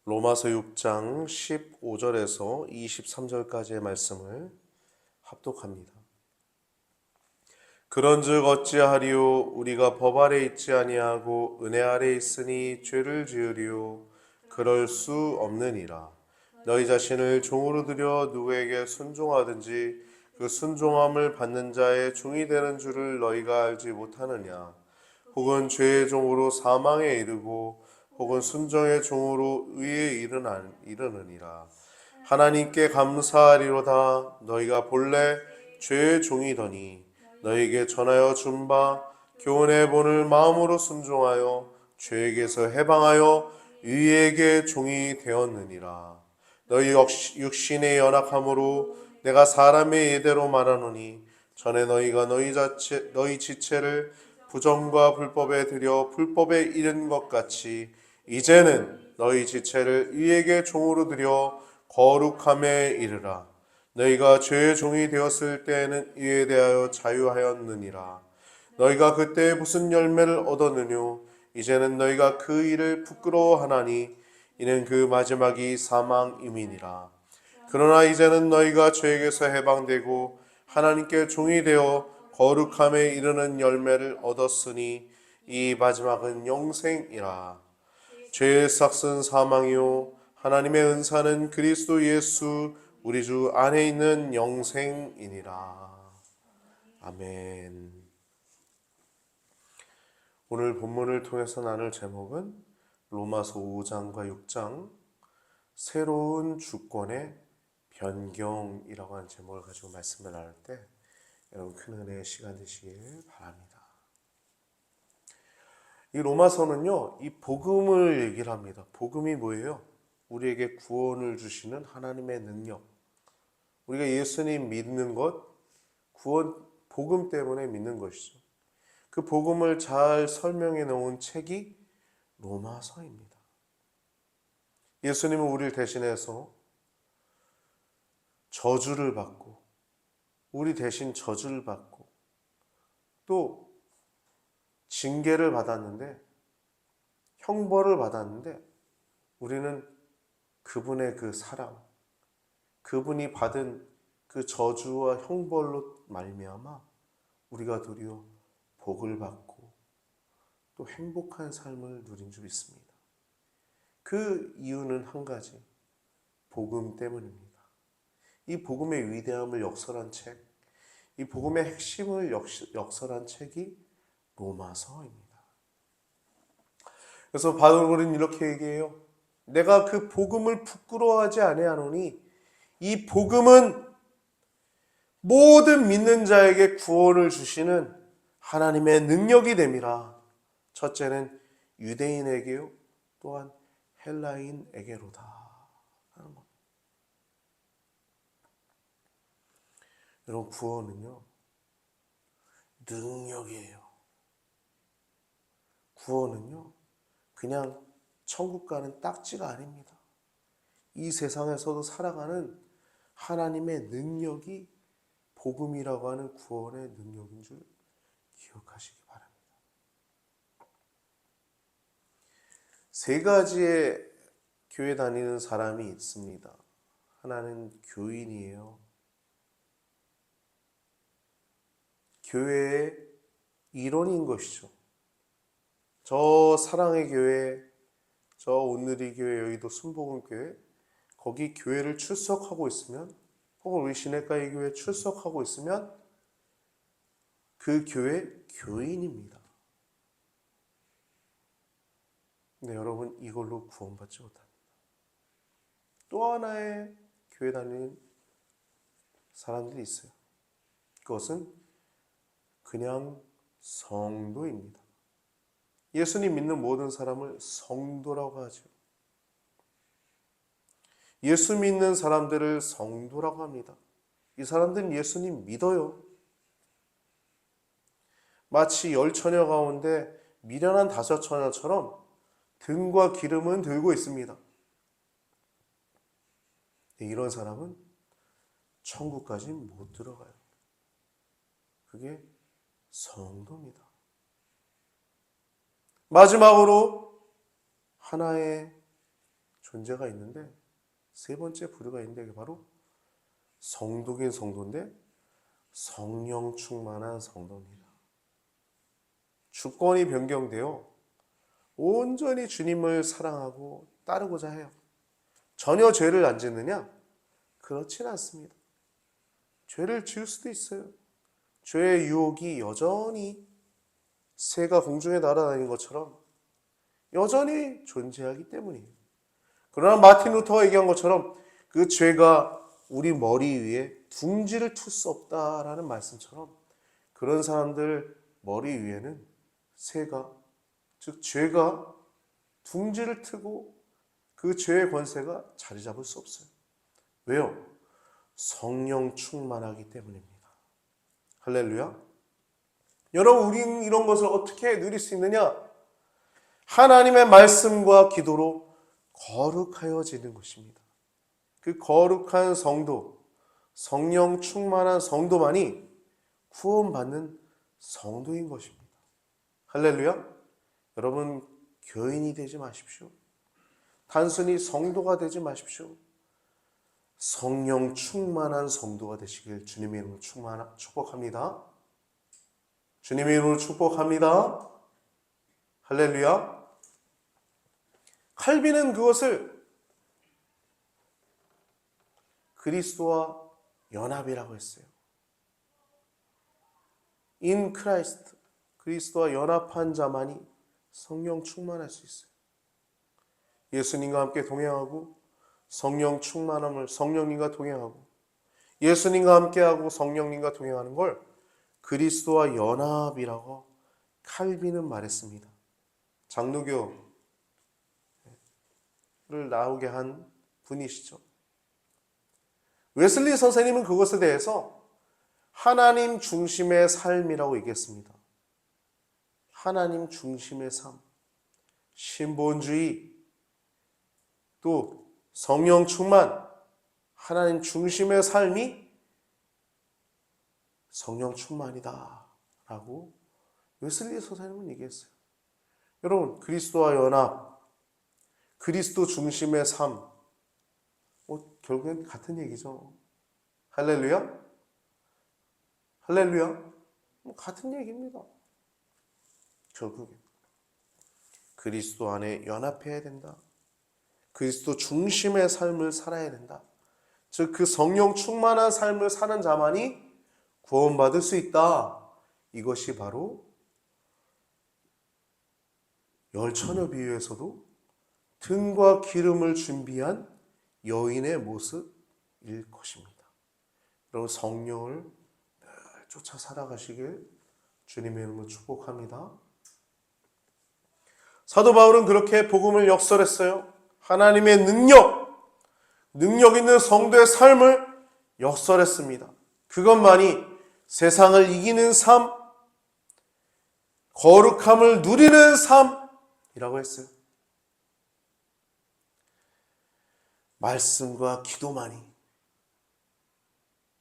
로마서 6장 15절에서 23절까지의 말씀을 합독합니다. 그런즉 어찌하리요? 우리가 법 아래 있지 아니하고 은혜 아래 있으니 죄를 지으리요? 그럴 수 없느니라. 너희 자신을 종으로 들여 누구에게 순종하든지 그 순종함을 받는 자의 종이 되는 줄을 너희가 알지 못하느냐? 혹은 죄의 종으로 사망에 이르고 혹은 순종의 종으로 의에 이르느니라. 하나님께 감사하리로다. 너희가 본래 죄의 종이더니 너희에게 전하여 준 바 교훈의 본을 마음으로 순종하여 죄에게서 해방하여 의에게 종이 되었느니라. 너희 육신의 연약함으로 내가 사람의 예대로 말하노니 전에 너희가 너희 지체를 부정과 불법에 들여 불법에 이른 것 같이 이제는 너희 지체를 의에게 종으로 들여 거룩함에 이르라. 너희가 죄의 종이 되었을 때에는 이에 대하여 자유하였느니라. 너희가 그때 무슨 열매를 얻었느뇨? 이제는 너희가 그 일을 부끄러워하나니 이는 그 마지막이 사망임이니라. 그러나 이제는 너희가 죄에게서 해방되고 하나님께 종이 되어 거룩함에 이르는 열매를 얻었으니 이 마지막은 영생이라. 죄의 삭은 사망이요 하나님의 은사는 그리스도 예수 우리 주 안에 있는 영생이니라. 아멘. 오늘 본문을 통해서 나눌 제목은 로마서 5장과 6장 새로운 주권의 변경이라고 하는 제목을 가지고 말씀을 나눌 때 여러분 큰 은혜의 시간 되시길 바랍니다. 이 로마서는요, 이 복음을 얘기를 합니다. 복음이 뭐예요? 우리에게 구원을 주시는 하나님의 능력. 우리가 예수님 믿는 것, 구원, 복음 때문에 믿는 것이죠. 그 복음을 잘 설명해 놓은 책이 로마서입니다. 예수님은 우리를 대신해서 저주를 받고, 우리 대신 저주를 받고, 또 징계를 받았는데, 형벌을 받았는데, 우리는 그분의 그 사랑, 그분이 받은 그 저주와 형벌로 말미암아 우리가 도리어 복을 받고 또 행복한 삶을 누린 줄 믿습니다. 그 이유는 한 가지, 복음 때문입니다. 이 복음의 위대함을 역설한 책, 이 복음의 핵심을 역설한 책이 로마서입니다. 그래서 바울은 이렇게 얘기해요. 내가 그 복음을 부끄러워하지 아니하노니 이 복음은 모든 믿는 자에게 구원을 주시는 하나님의 능력이 됨이라. 첫째는 유대인에게요, 또한 헬라인에게로다 하는 겁니다. 여러분, 구원은요 능력이에요. 구원은요 그냥 천국 가는 딱지가 아닙니다. 이 세상에서도 살아가는 하나님의 능력이 복음이라고 하는 구원의 능력인 줄 기억하시기 바랍니다. 세 가지의 교회 다니는 사람이 있습니다. 하나는 교인이에요. 교회의 일원인 것이죠. 저 사랑의 교회, 저 온누리 교회, 여의도 순복음교회, 거기 교회를 출석하고 있으면, 혹은 우리 시내가의 교회에 출석하고 있으면 그 교회 교인입니다. 근데 여러분, 이걸로 구원받지 못합니다. 또 하나의 교회 다니는 사람들이 있어요. 그것은 그냥 성도입니다. 예수님 믿는 모든 사람을 성도라고 하죠. 예수 믿는 사람들을 성도라고 합니다. 이 사람들은 예수님 믿어요. 마치 10처녀 가운데 미련한 5처녀처럼 등과 기름은 들고 있습니다. 이런 사람은 천국까지 못 들어가요. 그게 성도입니다. 마지막으로 하나의 존재가 있는데, 세 번째 부류가 있는데, 그게 바로 성도긴 성도인데 성령 충만한 성도입니다. 주권이 변경되어 온전히 주님을 사랑하고 따르고자 해요. 전혀 죄를 안 짓느냐? 그렇진 않습니다. 죄를 지을 수도 있어요. 죄의 유혹이 여전히 새가 공중에 날아다니는 것처럼 여전히 존재하기 때문이에요. 그러나 마틴 루터가 얘기한 것처럼 그 죄가 우리 머리 위에 둥지를 틀 수 없다라는 말씀처럼 그런 사람들 머리 위에는 새가, 즉 죄가 둥지를 트고 그 죄의 권세가 자리 잡을 수 없어요. 왜요? 성령 충만하기 때문입니다. 할렐루야. 여러분, 우리는 이런 것을 어떻게 누릴 수 있느냐? 하나님의 말씀과 기도로 거룩하여지는 것입니다. 그 거룩한 성도, 성령 충만한 성도만이 구원받는 성도인 것입니다. 할렐루야. 여러분, 교인이 되지 마십시오. 단순히 성도가 되지 마십시오. 성령 충만한 성도가 되시길 주님의 이름으로 축복합니다. 주님의 이름으로 축복합니다. 할렐루야. 칼빈은 그것을 그리스도와 연합이라고 했어요. In Christ, 그리스도와 연합한 자만이 성령 충만할 수 있어요. 예수님과 함께 동행하고 성령 충만함을 성령님과 동행하고 예수님과 함께하고 성령님과 동행하는 걸 그리스도와 연합이라고 칼빈은 말했습니다. 장로교를 나오게 한 분이시죠. 웨슬리 선생님은 그것에 대해서 하나님 중심의 삶이라고 얘기했습니다. 하나님 중심의 삶, 신본주의, 또 성령 충만, 하나님 중심의 삶이 성령 충만이다 라고 웨슬리 선생님은 얘기했어요. 여러분, 그리스도와 연합, 그리스도 중심의 삶, 결국엔 같은 얘기죠. 할렐루야? 할렐루야? 같은 얘기입니다. 결국엔 그리스도 안에 연합해야 된다. 그리스도 중심의 삶을 살아야 된다. 즉 그 성령 충만한 삶을 사는 자만이 구원받을 수 있다. 이것이 바로 열처녀 비유에서도 등과 기름을 준비한 여인의 모습일 것입니다. 여러분, 성령을 늘 쫓아 살아가시길 주님의 이름으로 축복합니다. 사도 바울은 그렇게 복음을 역설했어요. 하나님의 능력 있는 성도의 삶을 역설했습니다. 그것만이 세상을 이기는 삶, 거룩함을 누리는 삶이라고 했어요. 말씀과 기도만이.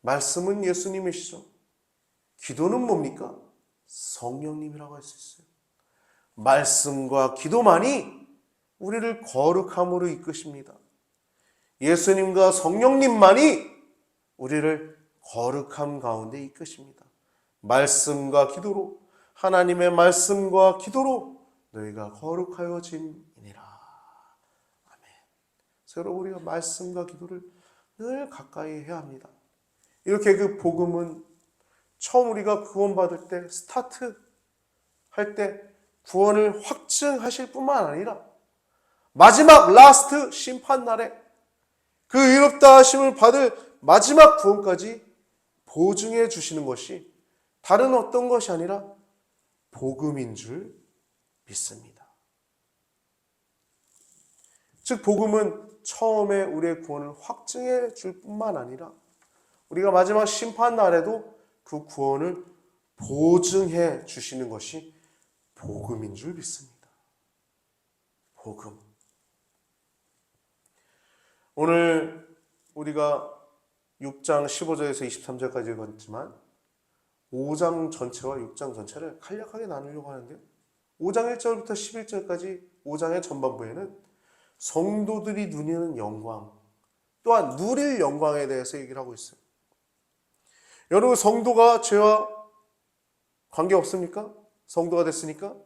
말씀은 예수님이시죠. 기도는 뭡니까? 성령님이라고 할 수 있어요. 말씀과 기도만이 우리를 거룩함으로 이끄십니다. 예수님과 성령님만이 우리를 거룩함 가운데 이끄십니다. 말씀과 기도로, 하나님의 말씀과 기도로 너희가 거룩하여짐이니라. 아멘. 그래서 여러분, 우리가 말씀과 기도를 늘 가까이 해야 합니다. 이렇게 그 복음은 처음 우리가 구원받을 때, 스타트 할 때 구원을 확증하실 뿐만 아니라 마지막 라스트 심판날에 그 의롭다 하심을 받을 마지막 구원까지 보증해 주시는 것이 다른 어떤 것이 아니라 복음인 줄 믿습니다. 즉 복음은 처음에 우리의 구원을 확증해 줄 뿐만 아니라 우리가 마지막 심판날에도 그 구원을 보증해 주시는 것이 복음인 줄 믿습니다. 복음. 오늘 우리가 6장 15절에서 23절까지 읽었지만 5장 전체와 6장 전체를 간략하게 나누려고 하는데요. 5장 1절부터 11절까지 5장의 전반부에는 성도들이 누리는 영광, 또한 누릴 영광에 대해서 얘기를 하고 있어요. 여러분, 성도가 죄와 관계 없습니까? 성도가 됐으니까?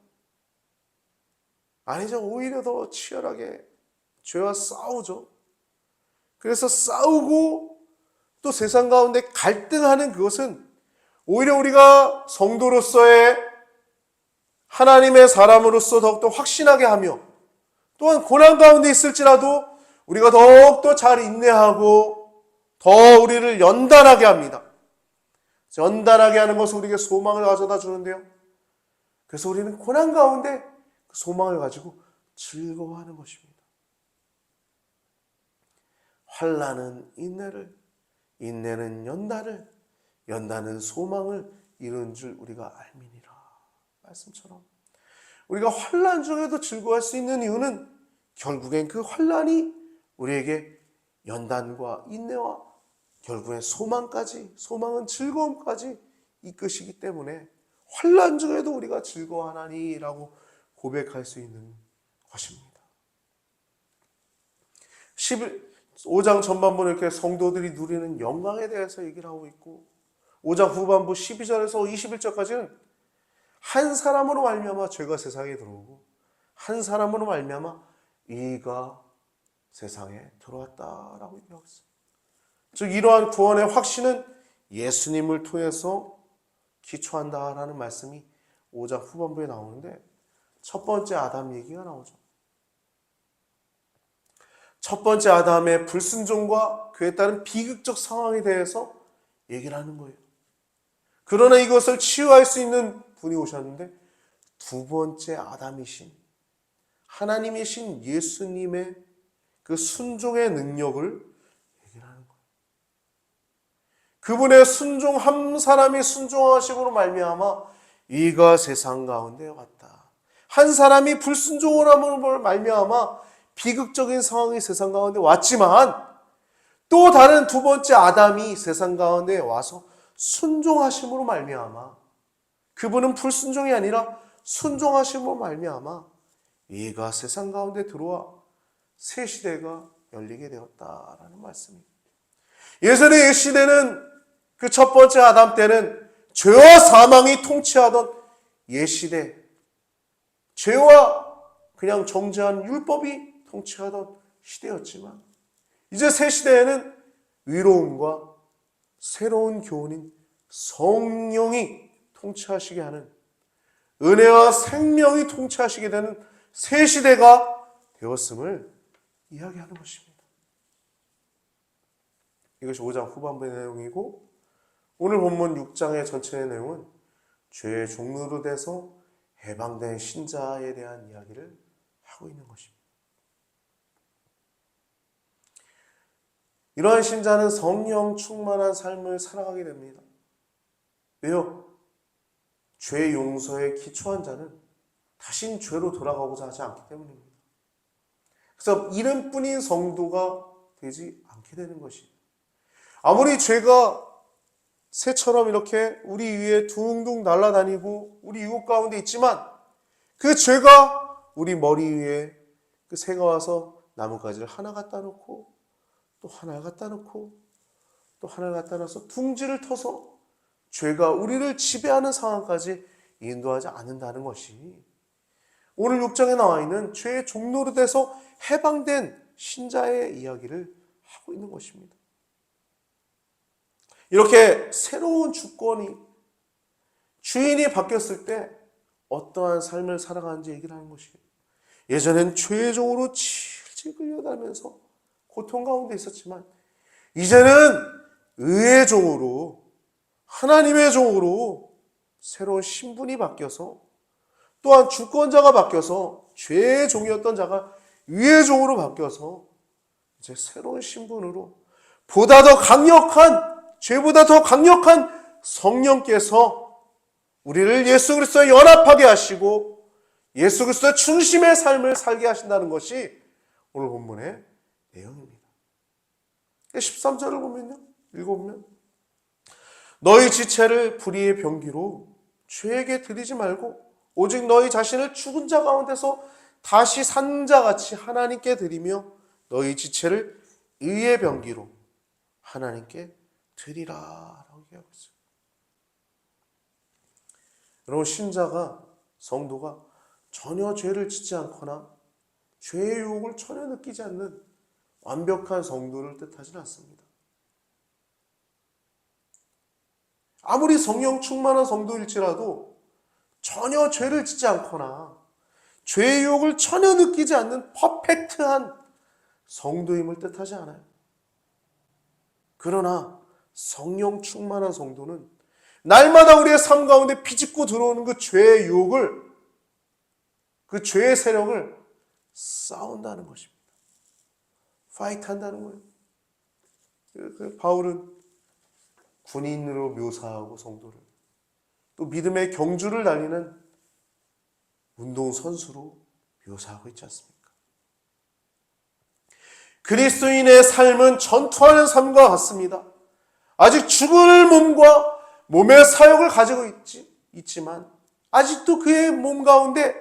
아니죠. 오히려 더 치열하게 죄와 싸우죠. 그래서 싸우고 또 세상 가운데 갈등하는 그것은 오히려 우리가 성도로서의 하나님의 사람으로서 더욱더 확신하게 하며, 또한 고난 가운데 있을지라도 우리가 더욱더 잘 인내하고 더 우리를 연단하게 합니다. 연단하게 하는 것은 우리에게 소망을 가져다 주는데요. 그래서 우리는 고난 가운데 그 소망을 가지고 즐거워하는 것입니다. 환난은 인내를, 인내는 연단을, 연단은 소망을 이루는 줄 우리가 알미니라. 말씀처럼 우리가 환난 중에도 즐거워할 수 있는 이유는 결국엔 그 환난이 우리에게 연단과 인내와 결국엔 소망까지, 소망은 즐거움까지 이끄시기 때문에 환난 중에도 우리가 즐거워하나니라고 고백할 수 있는 것입니다. 5장 전반부는 이렇게 성도들이 누리는 영광에 대해서 얘기를 하고 있고, 5장 후반부 12절에서 21절까지는 한 사람으로 말미암아 죄가 세상에 들어오고 한 사람으로 말미암아 의가 세상에 들어왔다라고 얘기하고 있어요. 즉 이러한 구원의 확신은 예수님을 통해서 기초한다라는 말씀이 5장 후반부에 나오는데, 첫 번째 아담 얘기가 나오죠. 첫 번째 아담의 불순종과 그에 따른 비극적 상황에 대해서 얘기를 하는 거예요. 그러나 이것을 치유할 수 있는 분이 오셨는데, 두 번째 아담이신 하나님이신 예수님의 그 순종의 능력을 얘기를 하는 거예요. 그분의 순종, 한 사람이 순종하심으로 말미암아 의가 세상 가운데 왔다. 한 사람이 불순종을 함으로 말미암아 비극적인 상황이 세상 가운데 왔지만, 또 다른 두 번째 아담이 세상 가운데 와서 순종하심으로 말미암아, 그분은 불순종이 아니라 순종하심으로 말미암아 의가 세상 가운데 들어와 새 시대가 열리게 되었다라는 말씀입니다. 예전의 옛 시대는, 그 첫 번째 아담 때는 죄와 사망이 통치하던 옛 시대, 죄와 그냥 정죄한 율법이 통치하던 시대였지만, 이제 새 시대에는 의로움과 새로운 교훈인 성령이 통치하시게 하는, 은혜와 생명이 통치하시게 되는 새 시대가 되었음을 이야기하는 것입니다. 이것이 5장 후반부의 내용이고, 오늘 본문 6장의 전체의 내용은 죄의 종로로 돼서 해방된 신자에 대한 이야기를 하고 있는 것입니다. 이러한 신자는 성령 충만한 삶을 살아가게 됩니다. 왜요? 죄 용서에 기초한 자는 다신 죄로 돌아가고자 하지 않기 때문입니다. 그래서 이름뿐인 성도가 되지 않게 되는 것이에요. 아무리 죄가 새처럼 이렇게 우리 위에 둥둥 날아다니고 우리 유혹 가운데 있지만, 그 죄가 우리 머리 위에 그 새가 와서 나뭇가지를 하나 갖다 놓고 또 하나 갖다 놓고 또 하나 갖다 놔서 둥지를 터서 죄가 우리를 지배하는 상황까지 인도하지 않는다는 것이 오늘 6장에 나와 있는 죄의 종로로 돼서 해방된 신자의 이야기를 하고 있는 것입니다. 이렇게 새로운 주권이, 주인이 바뀌었을 때 어떠한 삶을 살아가는지 얘기를 하는 것이에요. 예전엔 죄의 종으로 질질 끌려다니면서 고통 가운데 있었지만, 이제는 의의 종으로, 하나님의 종으로 새로운 신분이 바뀌어서, 또한 주권자가 바뀌어서 죄의 종이었던 자가 의의 종으로 바뀌어서 이제 새로운 신분으로 보다 더 강력한, 죄보다 더 강력한 성령께서 우리를 예수 그리스도에 연합하게 하시고 예수 그리스도의 중심의 삶을 살게 하신다는 것이 오늘 본문의 내용입니다. 13절을 보면요, 읽어보면 너희 지체를 불의의 병기로 죄에게 드리지 말고 오직 너희 자신을 죽은 자 가운데서 다시 산자같이 하나님께 드리며 너희 지체를 의의 병기로 하나님께 드리라 라고 얘기하고 있어요. 여러분, 신자가, 성도가 전혀 죄를 짓지 않거나 죄의 유혹을 전혀 느끼지 않는 완벽한 성도를 뜻하지는 않습니다. 아무리 성령 충만한 성도일지라도 전혀 죄를 짓지 않거나 죄의 유혹을 전혀 느끼지 않는 퍼펙트한 성도임을 뜻하지 않아요. 그러나 성령 충만한 성도는 날마다 우리의 삶 가운데 비집고 들어오는 그 죄의 유혹을, 그 죄의 세력을 싸운다는 것입니다. 파이트한다는 거예요. 그 바울은 군인으로 묘사하고 성도를, 또 믿음의 경주를 달리는 운동선수로 묘사하고 있지 않습니까? 그리스도인의 삶은 전투하는 삶과 같습니다. 아직 죽을 몸과 몸의 사역을 가지고 있지만 아직도 그의 몸 가운데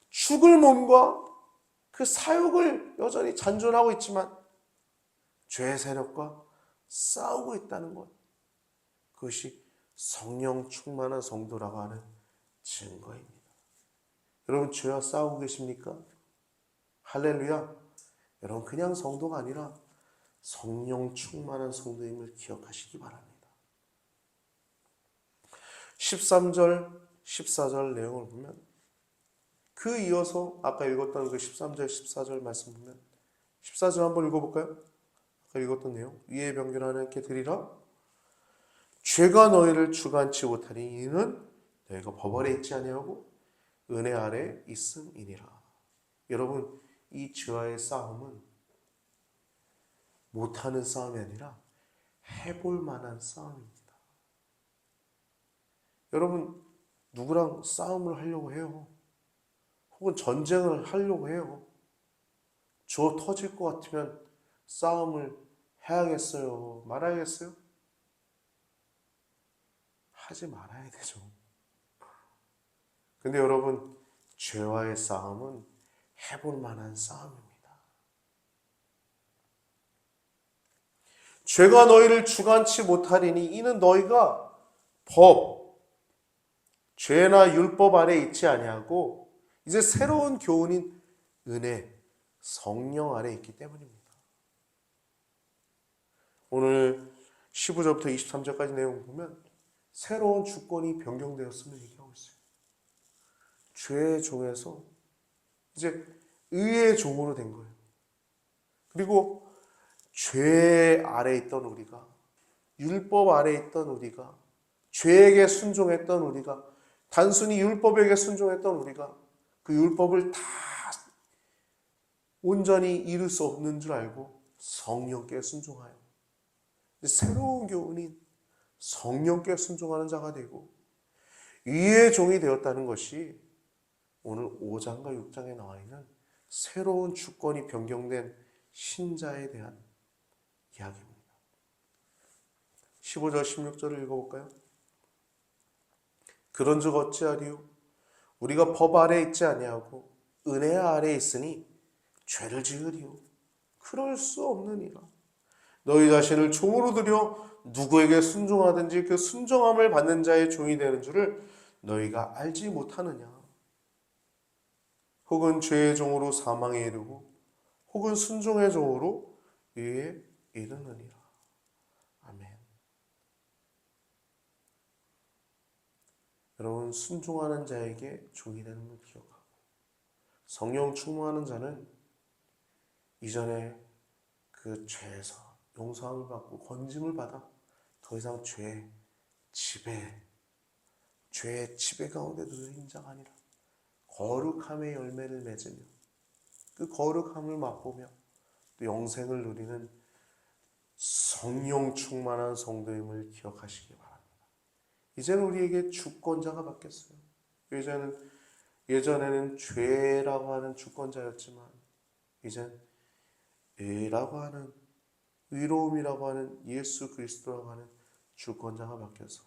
죽을 몸과 그 사역을 여전히 잔존하고 있지만 죄의 세력과 싸우고 있다는 것, 그것이 성령 충만한 성도라고 하는 증거입니다. 여러분, 죄와 싸우고 계십니까? 할렐루야. 여러분, 그냥 성도가 아니라 성령 충만한 성도임을 기억하시기 바랍니다. 13절, 14절 내용을 보면 그 이어서 아까 읽었던 그 13절, 14절 말씀 보면 14절 한번 읽어볼까요? 아까 읽었던 내용. 위의 병기를 하나님께 드리라. 죄가 너희를 주관치 못하니 이는 너희가 법 아래 있지 아니하고 은혜 아래 있음이니라. 여러분, 이 죄와의 싸움은 못하는 싸움이 아니라 해볼 만한 싸움입니다. 여러분, 누구랑 싸움을 하려고 해요? 혹은 전쟁을 하려고 해요? 저 터질 것 같으면 싸움을 해야겠어요? 말아야겠어요? 하지 말아야 되죠. 근데 여러분, 죄와의 싸움은 해볼 만한 싸움입니다. 죄가 너희를 주관치 못하리니 이는 너희가 법, 죄나 율법 아래 있지 아니하고 이제 새로운 교훈인 은혜, 성령 아래 있기 때문입니다. 오늘 15절부터 23절까지 내용 보면 새로운 주권이 변경되었음을 얘기하고 있어요. 죄의 종에서 이제 의의 종으로 된 거예요. 그리고 죄 아래 있던 우리가, 율법 아래 있던 우리가, 죄에게 순종했던 우리가, 단순히 율법에게 순종했던 우리가 그 율법을 다 온전히 이룰 수 없는 줄 알고 성령께 순종하여 새로운 교훈인 성령께 순종하는 자가 되고 의의 종이 되었다는 것이 오늘 5장과 6장에 나와 있는 새로운 주권이 변경된 신자에 대한 이야기입니다. 15절 16절을 읽어볼까요? 그런즉 어찌하리요? 우리가 법 아래 있지 아니하고 은혜 아래 있으니 죄를 지으리요? 그럴 수 없느니라. 너희 자신을 종으로 들여 누구에게 순종하든지 그 순종함을 받는 자의 종이 되는 줄을 너희가 알지 못하느냐? 혹은 죄의 종으로 사망에 이르고 혹은 순종의 종으로 의에 이르느니라. 아멘. 여러분, 순종하는 자에게 종이 되는 걸 기억하고 성령 충만한 자는 이전에 그 죄에서 용서함을 받고 건짐을 받아 더 이상 죄의 지배 가운데 누린 자가 아니라 거룩함의 열매를 맺으며 그 거룩함을 맛보며 또 영생을 누리는 성령 충만한 성도임을 기억하시기 바랍니다. 이제는 우리에게 주권자가 바뀌었어요. 예전에는 죄라고 하는 주권자였지만 이젠 의라고 하는, 의로움이라고 하는 예수 그리스도라고 하는 주권자가 바뀌어서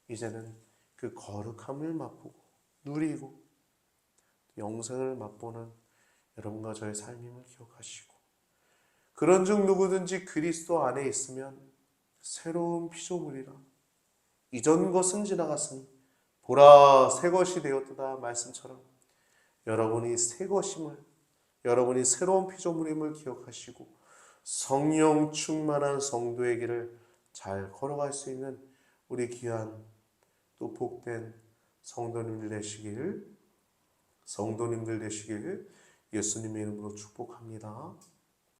이제는 그 거룩함을 맛보고 누리고 영생을 맛보는 여러분과 저의 삶임을 기억하시고, 그런즉 누구든지 그리스도 안에 있으면 새로운 피조물이라. 이전 것은 지나갔으니 보라 새 것이 되었도다 말씀처럼 여러분이 새 것임을, 여러분이 새로운 피조물임을 기억하시고 성령 충만한 성도의 길을 잘 걸어갈 수 있는 우리 귀한 또 복된 성도님들 되시길 예수님의 이름으로 축복합니다.